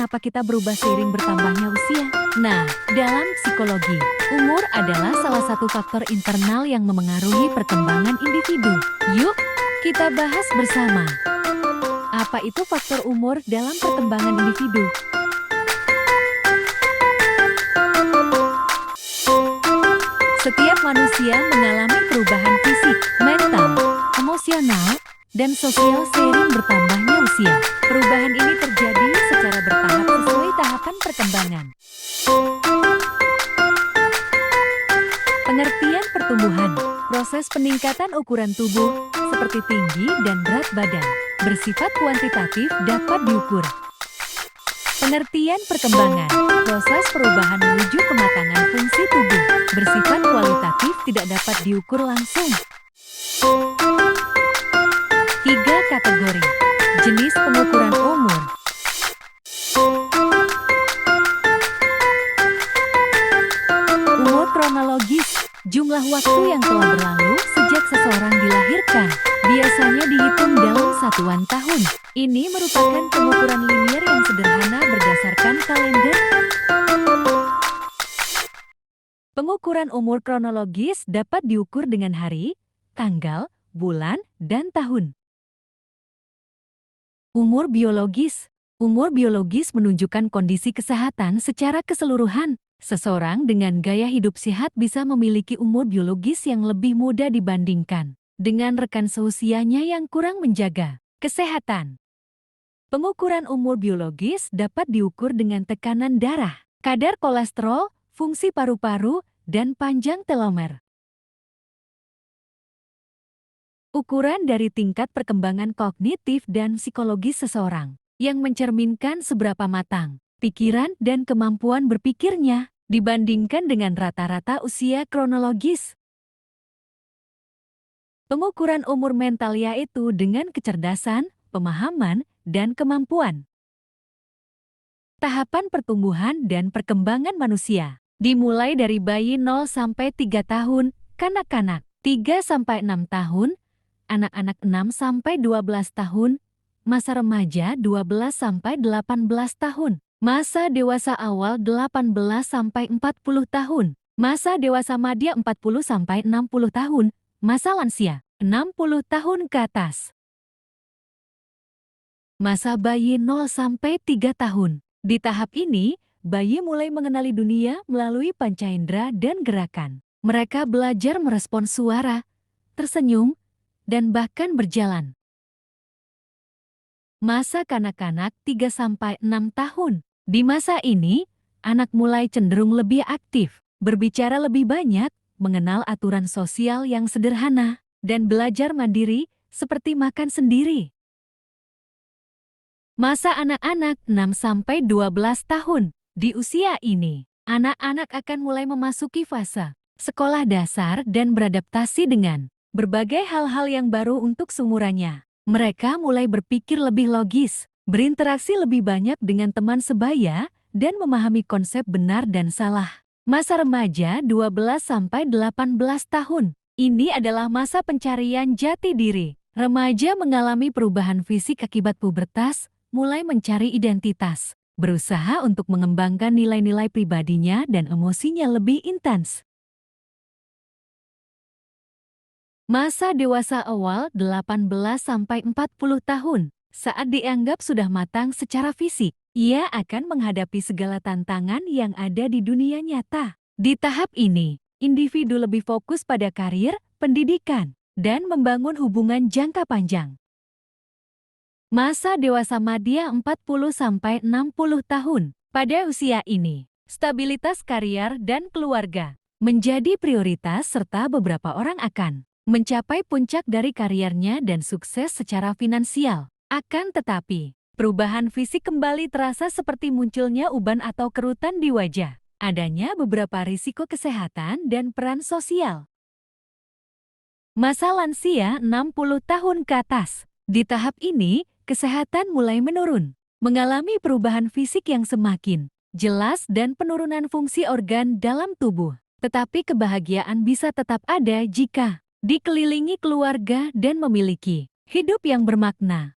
mengapa kita berubah seiring bertambahnya usia? Nah, dalam psikologi, umur adalah salah satu faktor internal yang memengaruhi perkembangan individu. Yuk, kita bahas bersama. Apa itu faktor umur dalam perkembangan individu? Setiap manusia mengalami perubahan fisik, mental, emosional, dan sosial seiring bertambahnya usia. Perubahan ini terjadi secara bertahap sesuai tahapan perkembangan. Pengertian pertumbuhan, proses peningkatan ukuran tubuh, seperti tinggi dan berat badan, bersifat kuantitatif dapat diukur. Pengertian perkembangan, proses perubahan menuju kematangan fungsi tubuh, bersifat kualitatif tidak dapat diukur langsung. 3 kategori. Jenis pengukuran umur. Umur kronologis, jumlah waktu yang telah berlalu sejak seseorang dilahirkan, biasanya dihitung dalam satuan tahun. Ini merupakan pengukuran linier yang sederhana berdasarkan kalender. Pengukuran umur kronologis dapat diukur dengan hari, tanggal, bulan, dan tahun. Umur biologis. Umur biologis menunjukkan kondisi kesehatan secara keseluruhan. Seseorang dengan gaya hidup sehat bisa memiliki umur biologis yang lebih muda dibandingkan dengan rekan seusianya yang kurang menjaga kesehatan. Pengukuran umur biologis dapat diukur dengan tekanan darah, kadar kolesterol, fungsi paru-paru, dan panjang telomer. Ukuran dari tingkat perkembangan kognitif dan psikologis seseorang, yang mencerminkan seberapa matang pikiran dan kemampuan berpikirnya dibandingkan dengan rata-rata usia kronologis. Pengukuran umur mental yaitu dengan kecerdasan, pemahaman, dan kemampuan. Tahapan pertumbuhan dan perkembangan manusia dimulai dari bayi 0 sampai 3 tahun, kanak-kanak 3 sampai 6 tahun, anak-anak 6 sampai 12 tahun, masa remaja 12 sampai 18 tahun, masa dewasa awal 18 sampai 40 tahun, masa dewasa madya 40 sampai 60 tahun, masa lansia 60 tahun ke atas. Masa bayi 0 sampai 3 tahun. Di tahap ini, bayi mulai mengenali dunia melalui panca indera dan gerakan. Mereka belajar merespons suara, tersenyum, dan bahkan berjalan. Masa kanak-kanak 3 sampai 6 tahun. Di masa ini, anak mulai cenderung lebih aktif, berbicara lebih banyak, mengenal aturan sosial yang sederhana, dan belajar mandiri seperti makan sendiri. Masa anak-anak 6 sampai 12 tahun. Di usia ini, anak-anak akan mulai memasuki fase sekolah dasar dan beradaptasi dengan berbagai hal-hal yang baru untuk seumurannya. Mereka mulai berpikir lebih logis, berinteraksi lebih banyak dengan teman sebaya, dan memahami konsep benar dan salah. Masa remaja 12 sampai 18 tahun. Ini adalah masa pencarian jati diri. Remaja mengalami perubahan fisik akibat pubertas, mulai mencari identitas, berusaha untuk mengembangkan nilai-nilai pribadinya dan emosinya lebih intens. Masa dewasa awal 18 sampai 40 tahun. Saat dianggap sudah matang secara fisik, ia akan menghadapi segala tantangan yang ada di dunia nyata. Di tahap ini, individu lebih fokus pada karir, pendidikan, dan membangun hubungan jangka panjang. Masa dewasa madya 40 sampai 60 tahun. Pada usia ini, stabilitas karier dan keluarga menjadi prioritas serta beberapa orang akan mencapai puncak dari kariernya dan sukses secara finansial. Akan tetapi, perubahan fisik kembali terasa seperti munculnya uban atau kerutan di wajah. Adanya beberapa risiko kesehatan dan peran sosial. Masa lansia 60 tahun ke atas. Di tahap ini, kesehatan mulai menurun, mengalami perubahan fisik yang semakin jelas dan penurunan fungsi organ dalam tubuh. Tetapi kebahagiaan bisa tetap ada jika dikelilingi keluarga dan memiliki hidup yang bermakna.